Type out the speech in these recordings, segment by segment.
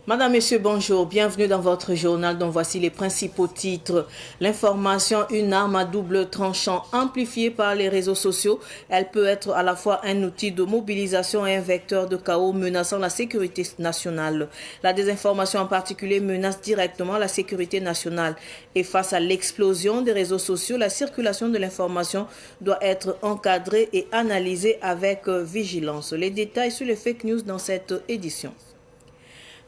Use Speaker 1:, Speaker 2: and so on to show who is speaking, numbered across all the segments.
Speaker 1: Madame, Monsieur, bonjour. Bienvenue dans votre journal dont voici les principaux titres. L'information, une arme à double tranchant amplifiée par les réseaux sociaux. Elle peut être à la fois un outil de mobilisation et un vecteur de chaos menaçant la sécurité nationale. La désinformation en particulier menace directement la sécurité nationale. Et face à l'explosion des réseaux sociaux, la circulation de l'information doit être encadrée et analysée avec vigilance. Les détails sur les fake news dans cette édition.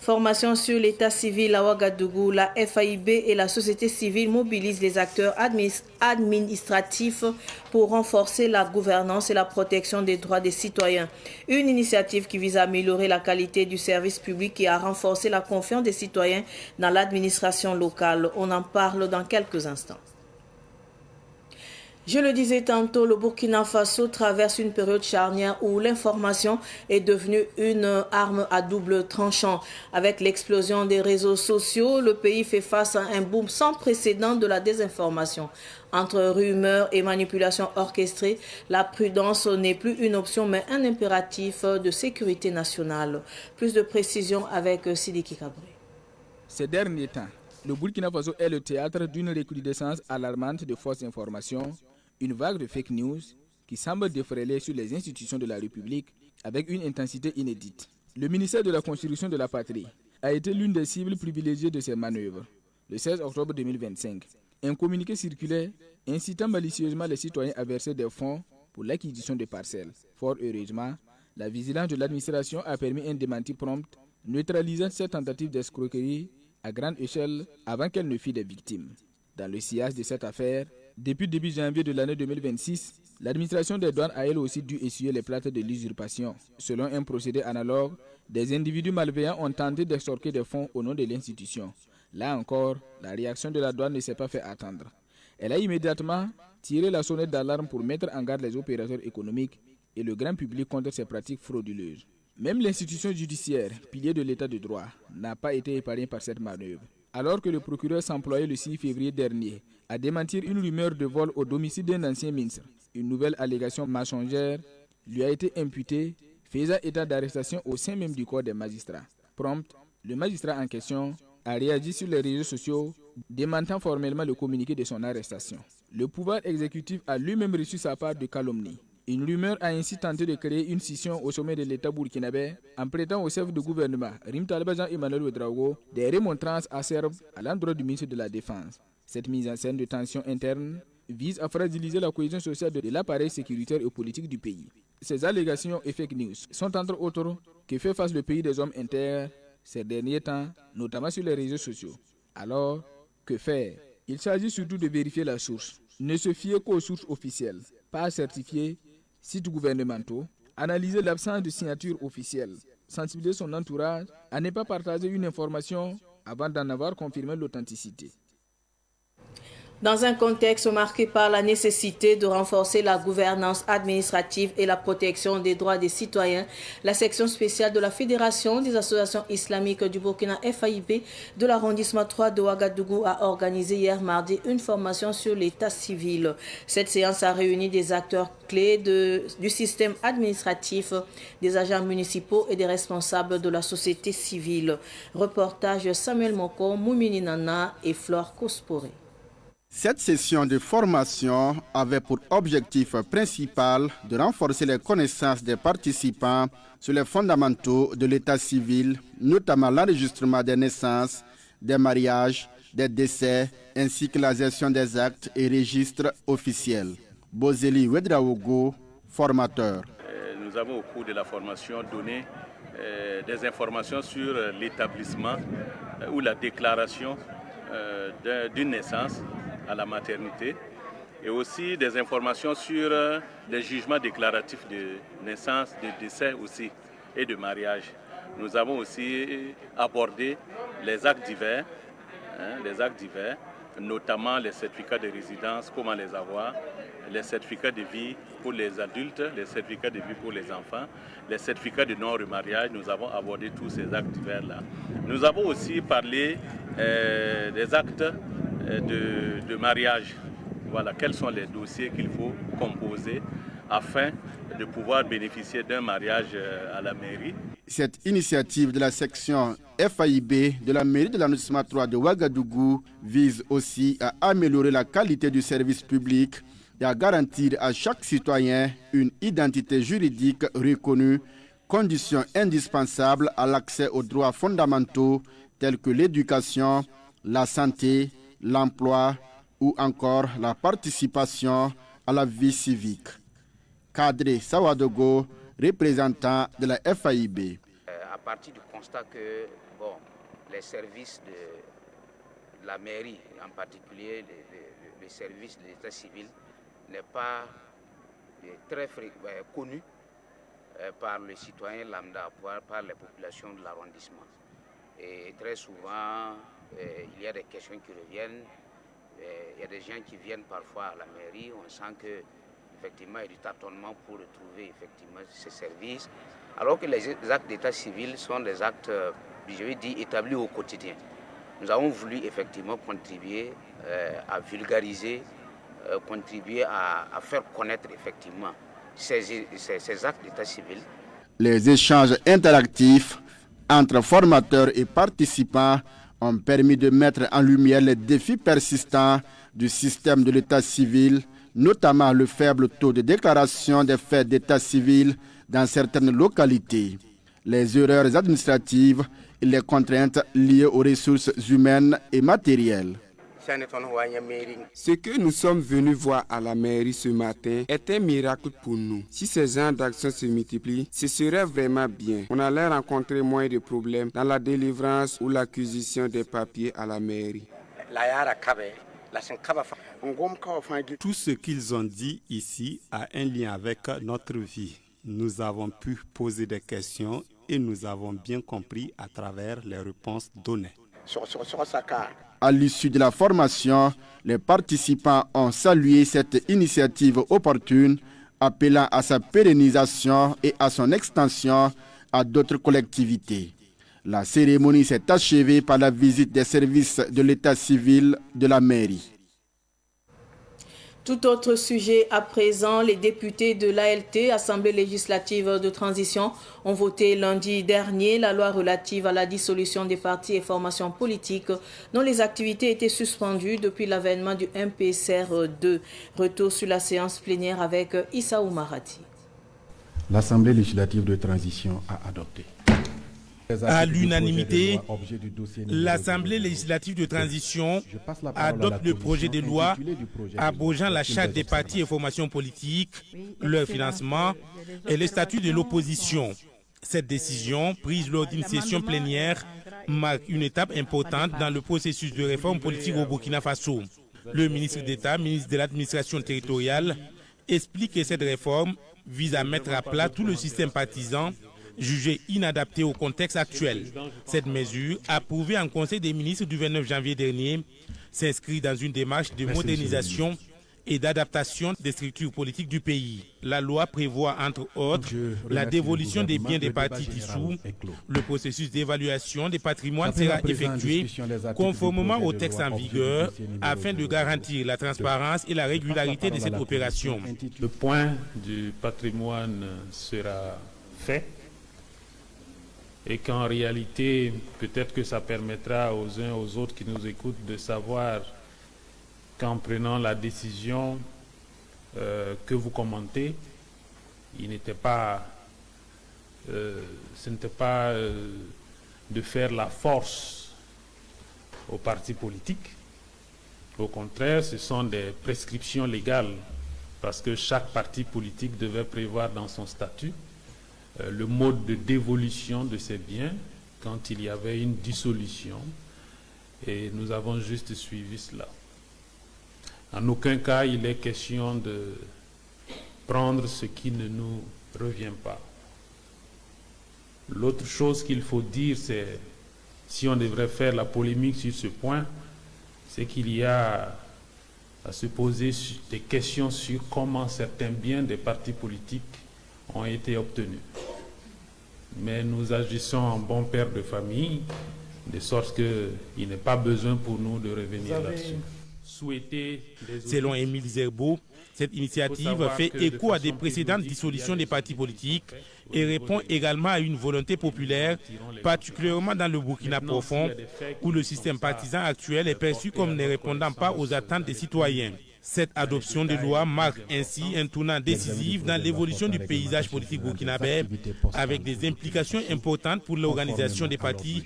Speaker 1: Formation sur l'état civil à Ouagadougou, la FAIB et la société civile mobilisent les acteurs administratifs pour renforcer la gouvernance et la protection des droits des citoyens. Une initiative qui vise à améliorer la qualité du service public et à renforcer la confiance des citoyens dans l'administration locale. On en parle dans quelques instants. Je le disais tantôt, le Burkina Faso traverse une période charnière où l'information est devenue une arme à double tranchant. Avec l'explosion des réseaux sociaux, le pays fait face à un boom sans précédent de la désinformation. Entre rumeurs et manipulations orchestrées, la prudence n'est plus une option mais un impératif de sécurité nationale. Plus de précisions avec Sidiki Kabré.
Speaker 2: Ces derniers temps, le Burkina Faso est le théâtre d'une recrudescence alarmante de fausses informations, une vague de fake news qui semble déferler sur les institutions de la République avec une intensité inédite. Le ministère de la Constitution de la Patrie a été l'une des cibles privilégiées de ces manœuvres. Le 16 octobre 2025, un communiqué circulait incitant malicieusement les citoyens à verser des fonds pour l'acquisition de parcelles. Fort heureusement, la vigilance de l'administration a permis un démenti prompt, neutralisant cette tentative d'escroquerie à grande échelle avant qu'elle ne fît des victimes. Dans le sillage de cette affaire, depuis début janvier de l'année 2026, l'administration des douanes a elle aussi dû essuyer les plâtres de l'usurpation. Selon un procédé analogue, des individus malveillants ont tenté d'extorquer des fonds au nom de l'institution. Là encore, la réaction de la douane ne s'est pas fait attendre. Elle a immédiatement tiré la sonnette d'alarme pour mettre en garde les opérateurs économiques et le grand public contre ces pratiques frauduleuses. Même l'institution judiciaire, pilier de l'état de droit, n'a pas été épargnée par cette manœuvre. Alors que le procureur s'employait le 6 février dernier à démentir une rumeur de vol au domicile d'un ancien ministre, une nouvelle allégation mensongère lui a été imputée, faisant état d'arrestation au sein même du corps des magistrats. Prompt, le magistrat en question a réagi sur les réseaux sociaux, démentant formellement le communiqué de son arrestation. Le pouvoir exécutif a lui-même reçu sa part de calomnie. Une rumeur a ainsi tenté de créer une scission au sommet de l'État burkinabé en prêtant au chef de gouvernement, Rim Talba Jean-Emmanuel Ouedraogo, des remontrances acerbes à l'endroit du ministre de la Défense. Cette mise en scène de tensions internes vise à fragiliser la cohésion sociale de l'appareil sécuritaire et politique du pays. Ces allégations et fake news sont entre autres que fait face le pays des hommes inters ces derniers temps, notamment sur les réseaux sociaux. Alors, que faire? Il s'agit surtout de vérifier la source. Ne se fier qu'aux sources officielles, pas certifiées, sites gouvernementaux, analyser l'absence de signature officielle, sensibiliser son entourage à ne pas partager une information avant d'en avoir confirmé l'authenticité.
Speaker 1: Dans un contexte marqué par la nécessité de renforcer la gouvernance administrative et la protection des droits des citoyens, la section spéciale de la Fédération des associations islamiques du Burkina FAIB de l'arrondissement 3 de Ouagadougou a organisé hier mardi une formation sur l'état civil. Cette séance a réuni des acteurs clés du système administratif, des agents municipaux et des responsables de la société civile. Reportage Samuel Moko, Moumini Nana et Flore Kosporé.
Speaker 3: Cette session de formation avait pour objectif principal de renforcer les connaissances des participants sur les fondamentaux de l'état civil, notamment l'enregistrement des naissances, des mariages, des décès, ainsi que la gestion des actes et registres officiels. Bozeli Ouedraogo, formateur.
Speaker 4: Nous avons au cours de la formation donné des informations sur l'établissement ou la déclaration d'une naissance à la maternité et aussi des informations sur les jugements déclaratifs de naissance, de décès aussi et de mariage. Nous avons aussi abordé les actes divers, notamment les certificats de résidence, comment les avoir, les certificats de vie pour les adultes, les certificats de vie pour les enfants, les certificats de non-remariage. Nous avons abordé tous ces actes divers-là. Nous avons aussi parlé des actes de mariage. Voilà, quels sont les dossiers qu'il faut composer afin de pouvoir bénéficier d'un mariage à la mairie.
Speaker 3: Cette initiative de la section FAIB de la mairie de l'arrondissement 3 de Ouagadougou vise aussi à améliorer la qualité du service public et à garantir à chaque citoyen une identité juridique reconnue, condition indispensable à l'accès aux droits fondamentaux tels que l'éducation, la santé, l'emploi ou encore la participation à la vie civique. Kadri Sawadogo, représentant de la FAIB.
Speaker 5: À partir du constat que les services de la mairie, en particulier les services de l'état civil, n'est pas très connu par les citoyens lambda, par les populations de l'arrondissement. Et très souvent, il y a des questions qui reviennent. Il y a des gens qui viennent parfois à la mairie. On sent que effectivement, il y a du tâtonnement pour retrouver effectivement ces services, alors que les actes d'état civil sont des actes, je vais dire, établis au quotidien. Nous avons voulu effectivement contribuer à vulgariser, contribuer à faire connaître effectivement ces actes d'état civil.
Speaker 3: Les échanges interactifs entre formateurs et participants ont permis de mettre en lumière les défis persistants du système de l'état civil, notamment le faible taux de déclaration des faits d'état civil dans certaines localités, les erreurs administratives et les contraintes liées aux ressources humaines et matérielles.
Speaker 6: Ce que nous sommes venus voir à la mairie ce matin est un miracle pour nous. Si ces genres d'actions se multiplient, ce serait vraiment bien. On allait rencontrer moins de problèmes dans la délivrance ou l'acquisition des papiers à la mairie.
Speaker 7: Tout ce qu'ils ont dit ici a un lien avec notre vie. Nous avons pu poser des questions et nous avons bien compris à travers les réponses données.
Speaker 3: À l'issue de la formation, les participants ont salué cette initiative opportune, appelant à sa pérennisation et à son extension à d'autres collectivités. La cérémonie s'est achevée par la visite des services de l'état civil de la mairie.
Speaker 1: Tout autre sujet à présent, les députés de l'ALT, Assemblée législative de transition, ont voté lundi dernier la loi relative à la dissolution des partis et formations politiques dont les activités étaient suspendues depuis l'avènement du MPCR 2. Retour sur la séance plénière avec Issa Oumarati.
Speaker 8: L'Assemblée législative de transition a adopté.
Speaker 9: À l'unanimité, l'Assemblée législative de transition adopte le projet de loi abrogeant la charte des partis et formations politiques, leur financement et le statut de l'opposition. Cette décision, prise lors d'une session plénière, marque une étape importante dans le processus de réforme politique au Burkina Faso. Le ministre d'État, ministre de l'administration territoriale, explique que cette réforme vise à mettre à plat tout le système partisan jugé inadapté au contexte actuel. Cette mesure, approuvée en Conseil des ministres du 29 janvier dernier, s'inscrit dans une démarche de modernisation et d'adaptation des structures politiques du pays. La loi prévoit, entre autres, la dévolution des biens des partis dissous. Le processus d'évaluation des patrimoines sera effectué conformément au texte en vigueur afin de garantir la transparence et la régularité de cette opération.
Speaker 10: Le point du patrimoine sera fait. Et qu'en réalité, peut-être que ça permettra aux uns et aux autres qui nous écoutent de savoir qu'en prenant la décision que vous commentez, ce n'était pas de faire la force aux partis politiques. Au contraire, ce sont des prescriptions légales, parce que chaque parti politique devait prévoir dans son statut le mode de dévolution de ces biens quand il y avait une dissolution, et nous avons juste suivi cela. En aucun cas il est question de prendre ce qui ne nous revient pas. L'autre chose qu'il faut dire, c'est, si on devrait faire la polémique sur ce point, c'est qu'il y a à se poser des questions sur comment certains biens des partis politiques ont été obtenus. Mais nous agissons en bon père de famille, de sorte qu'il n'est pas besoin pour nous de revenir là-dessus.
Speaker 9: Selon Émile Zerbo, cette initiative fait écho à des précédentes dissolutions des partis politiques et répond également à une volonté populaire, particulièrement dans le Burkina profond, où le système partisan actuel est perçu comme ne répondant pas aux attentes des citoyens. Cette adoption de loi marque ainsi un tournant décisif dans l'évolution du paysage politique burkinabé, avec des implications importantes pour l'organisation des partis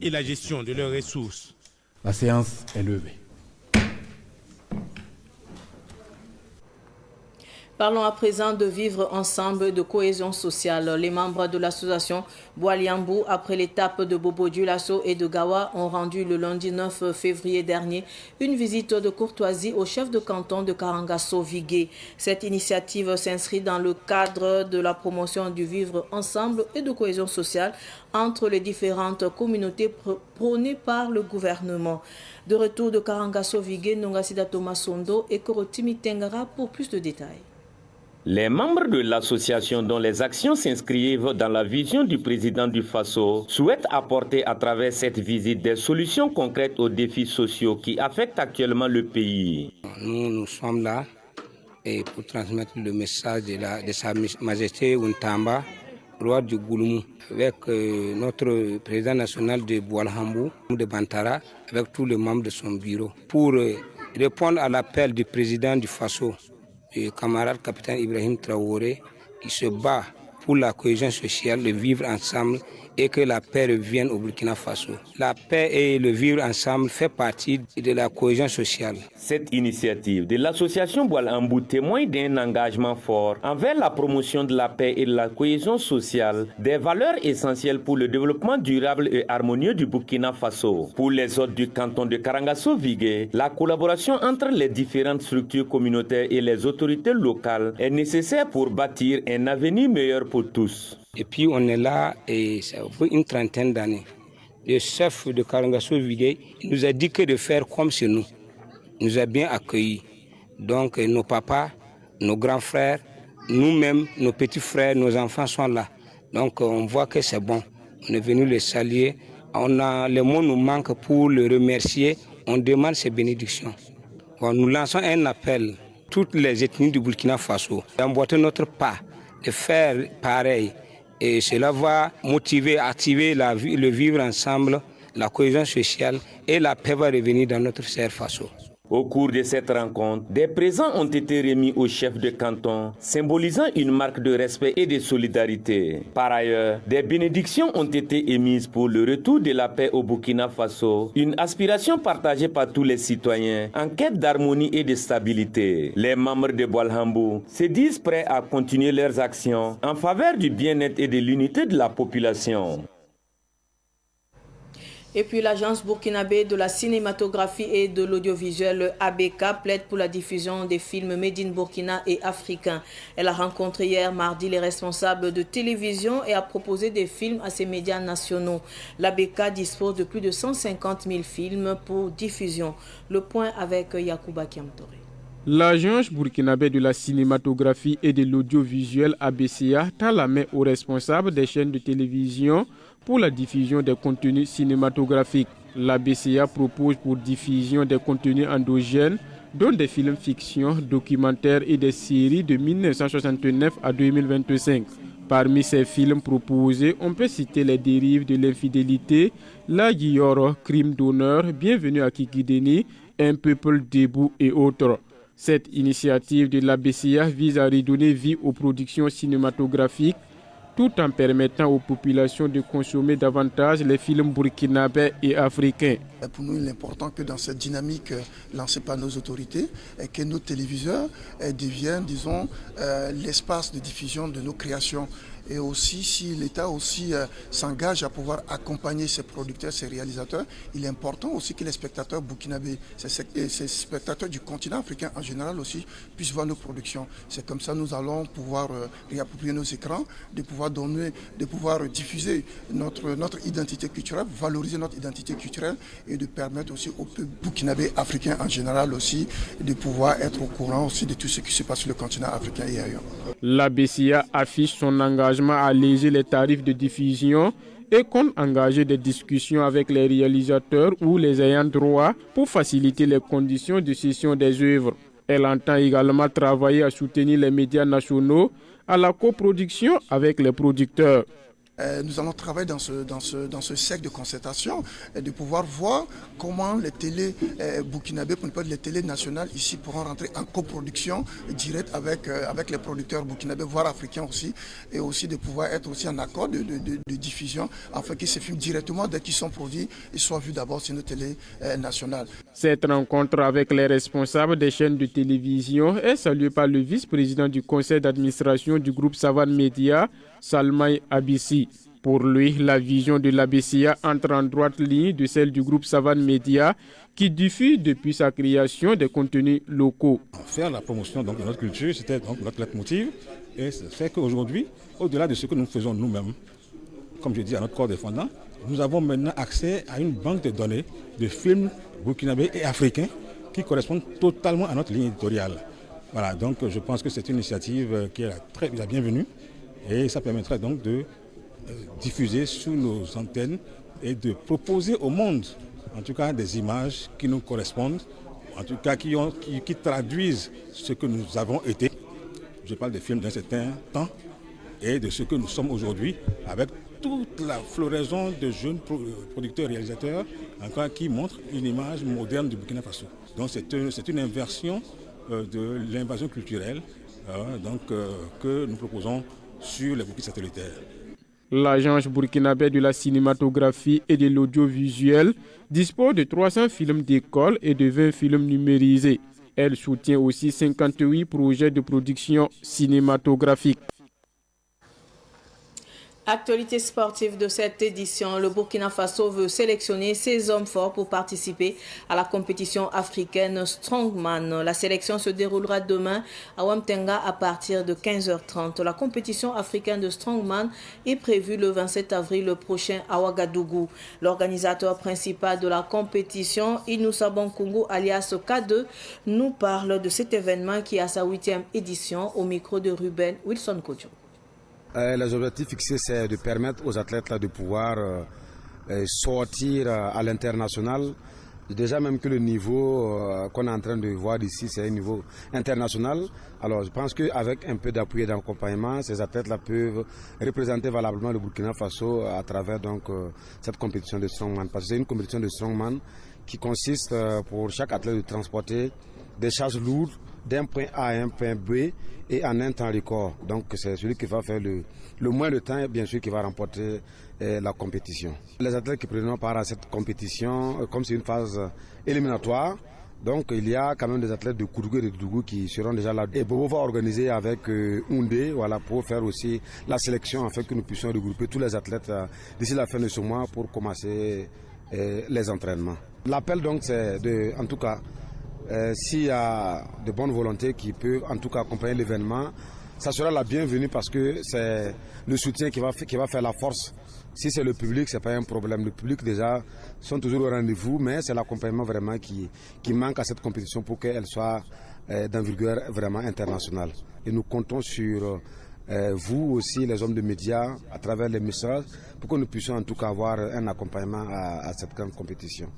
Speaker 9: et la gestion de leurs ressources.
Speaker 8: La séance est levée.
Speaker 1: Parlons à présent de vivre ensemble, de cohésion sociale. Les membres de l'association Boaliambou, après l'étape de Bobo-Dioulasso et de Gawa, ont rendu le lundi 9 février dernier une visite de courtoisie au chef de canton de Karangasso Vigué. Cette initiative s'inscrit dans le cadre de la promotion du vivre ensemble et de cohésion sociale entre les différentes communautés prônées par le gouvernement. De retour de Karangasso Vigué, Nongasida Thomas Sondo et Korotimi Tengara pour plus de détails.
Speaker 11: Les membres de l'association dont les actions s'inscrivent dans la vision du président du Faso souhaitent apporter à travers cette visite des solutions concrètes aux défis sociaux qui affectent actuellement le pays.
Speaker 12: Nous sommes là et pour transmettre le message de Sa Majesté Untamba, roi du Gouloumou, avec notre président national de Boalhambou, de Bantara, avec tous les membres de son bureau, pour répondre à l'appel du président du Faso, le camarade capitaine Ibrahim Traoré, qui se bat pour la cohésion sociale, le vivre ensemble et que la paix revienne au Burkina Faso. La paix et le vivre ensemble fait partie de la cohésion sociale.
Speaker 11: Cette initiative de l'association Boalhambou témoigne d'un engagement fort envers la promotion de la paix et de la cohésion sociale, des valeurs essentielles pour le développement durable et harmonieux du Burkina Faso. Pour les hôtes du canton de Karangasso Vigué, la collaboration entre les différentes structures communautaires et les autorités locales est nécessaire pour bâtir un avenir meilleur pour tous.
Speaker 12: Et puis on est là et ça fait une trentaine d'années. Le chef de Karangasso Vigué nous a dit que de faire comme chez nous. Il nous a bien accueillis. Donc nos papas, nos grands frères, nous-mêmes, nos petits frères, nos enfants sont là. Donc on voit que c'est bon. On est venu les saluer. Les mots nous manquent pour le remercier. On demande ses bénédictions. Bon, nous lançons un appel à toutes les ethnies du Burkina Faso d'emboîter notre pas, de faire pareil. Et cela va motiver, activer le vivre ensemble, la cohésion sociale et la paix va revenir dans notre cher Faso.
Speaker 11: Au cours de cette rencontre, des présents ont été remis au chef de canton, symbolisant une marque de respect et de solidarité. Par ailleurs, des bénédictions ont été émises pour le retour de la paix au Burkina Faso, une aspiration partagée par tous les citoyens en quête d'harmonie et de stabilité. Les membres de Boalhambou se disent prêts à continuer leurs actions en faveur du bien-être et de l'unité de la population.
Speaker 1: Et puis l'agence burkinabé de la cinématographie et de l'audiovisuel ABK plaide pour la diffusion des films Made in Burkina et africains. Elle a rencontré hier mardi les responsables de télévision et a proposé des films à ses médias nationaux. L'ABK dispose de plus de 150 000 films pour diffusion. Le point avec Yacouba Kiamtore.
Speaker 2: L'agence burkinabé de la cinématographie et de l'audiovisuel ABCA tend la main aux responsables des chaînes de télévision pour la diffusion des contenus cinématographiques. L'ABCA propose pour diffusion des contenus endogènes, dont des films fiction, documentaires et des séries de 1969 à 2025. Parmi ces films proposés, on peut citer Les dérives de l'infidélité, La Guilloro, Crime d'honneur, Bienvenue à Kikideni, Un peuple debout et autres. Cette initiative de l'ABCA vise à redonner vie aux productions cinématographiques tout en permettant aux populations de consommer davantage les films burkinabés et africains.
Speaker 13: Pour nous, il est important que dans cette dynamique lancée par nos autorités, que nos téléviseurs deviennent, disons, l'espace de diffusion de nos créations. Et aussi, si l'État aussi s'engage à pouvoir accompagner ses producteurs, ses réalisateurs, il est important aussi que les spectateurs burkinabés, ces spectateurs du continent africain en général aussi, puissent voir nos productions. C'est comme ça que nous allons pouvoir réapproprier nos écrans, de pouvoir diffuser notre identité culturelle, valoriser notre identité culturelle et de permettre aussi aux peuples burkinabés africains en général aussi de pouvoir être au courant aussi de tout ce qui se passe sur le continent africain et ailleurs.
Speaker 2: L'ABCA affiche son engagement à alléger les tarifs de diffusion
Speaker 6: et compte engager des discussions avec les réalisateurs ou les ayants droit pour faciliter les conditions de cession des œuvres. Elle entend également travailler à soutenir les médias nationaux à la coproduction avec les producteurs.
Speaker 13: Nous allons travailler dans ce cercle de concertation et de pouvoir voir comment les télés burkinabés, pour ne pas dire les télés nationales ici, pourront rentrer en coproduction directe avec les producteurs burkinabés, voire africains aussi, et aussi de pouvoir être aussi en accord de diffusion afin qu'ils se filment directement dès qu'ils sont produits et soient vus d'abord sur nos télés nationales.
Speaker 6: Cette rencontre avec les responsables des chaînes de télévision est saluée par le vice-président du conseil d'administration du groupe Savane Média, Salmaï Abissi. Pour lui, la vision de l'ABCA entre en droite ligne de celle du groupe Savane Média qui diffuse depuis sa création des contenus locaux.
Speaker 14: Faire la promotion de notre culture, c'était donc notre leitmotiv et ça fait qu'aujourd'hui, au-delà de ce que nous faisons nous-mêmes, comme je dis à notre corps défendant, nous avons maintenant accès à une banque de données de films burkinabés et africains qui correspondent totalement à notre ligne éditoriale. Voilà, donc je pense que c'est une initiative qui est très la bienvenue et ça permettrait donc de diffuser sur nos antennes et de proposer au monde, en tout cas, des images qui nous correspondent, en tout cas qui traduisent ce que nous avons été. Je parle des films d'un certain temps et de ce que nous sommes aujourd'hui avec toute la floraison de jeunes producteurs et réalisateurs encore qui montrent une image moderne du Burkina Faso. Donc c'est une inversion de l'invasion culturelle que nous proposons sur les bouquets satellitaires.
Speaker 6: L'agence burkinabé de la cinématographie et de l'audiovisuel dispose de 300 films d'école et de 20 films numérisés. Elle soutient aussi 58 projets de production cinématographique.
Speaker 1: Actualité sportive de cette édition, le Burkina Faso veut sélectionner ses hommes forts pour participer à la compétition africaine Strongman. La sélection se déroulera demain à Ouamtenga à partir de 15h30. La compétition africaine de Strongman est prévue le 27 avril prochain à Ouagadougou. L'organisateur principal de la compétition, Inoussa Bonkungu alias K2, nous parle de cet événement qui a sa 8e édition au micro de Ruben Wilson Kojo.
Speaker 15: Les objectifs fixés, c'est de permettre aux athlètes de pouvoir sortir à l'international. Déjà même que le niveau qu'on est en train de voir ici, c'est un niveau international. Alors je pense qu'avec un peu d'appui et d'accompagnement, ces athlètes-là peuvent représenter valablement le Burkina Faso à travers donc, cette compétition de Strongman. Parce que c'est une compétition de Strongman qui consiste pour chaque athlète de transporter des charges lourdes d'un point A à un point B et en un temps record. Donc c'est celui qui va faire le moins de temps, bien sûr, qui va remporter la compétition. Les athlètes qui prennent part à cette compétition, comme c'est une phase éliminatoire, donc il y a quand même des athlètes de Koudougou et de Dougou qui seront déjà là. Et Bobo va organiser avec Oundé, voilà, pour faire aussi la sélection afin que nous puissions regrouper tous les athlètes d'ici la fin de ce mois pour commencer les entraînements. L'appel donc c'est en tout cas, s'il y a de bonnes volontés qui peuvent en tout cas accompagner l'événement, ça sera la bienvenue parce que c'est le soutien qui va faire la force. Si c'est le public, ce n'est pas un problème. Le public déjà sont toujours au rendez-vous, mais c'est l'accompagnement vraiment qui manque à cette compétition pour qu'elle soit d'envergure vraiment internationale. Et nous comptons sur vous aussi, les hommes de médias, à travers les messages, pour que nous puissions en tout cas avoir un accompagnement à cette grande compétition.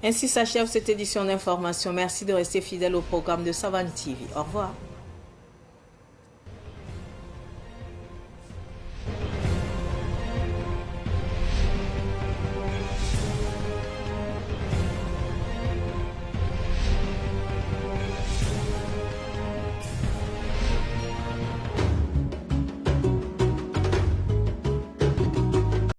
Speaker 1: Ainsi s'achève cette édition d'information. Merci de rester fidèle au programme de Savane TV. Au revoir.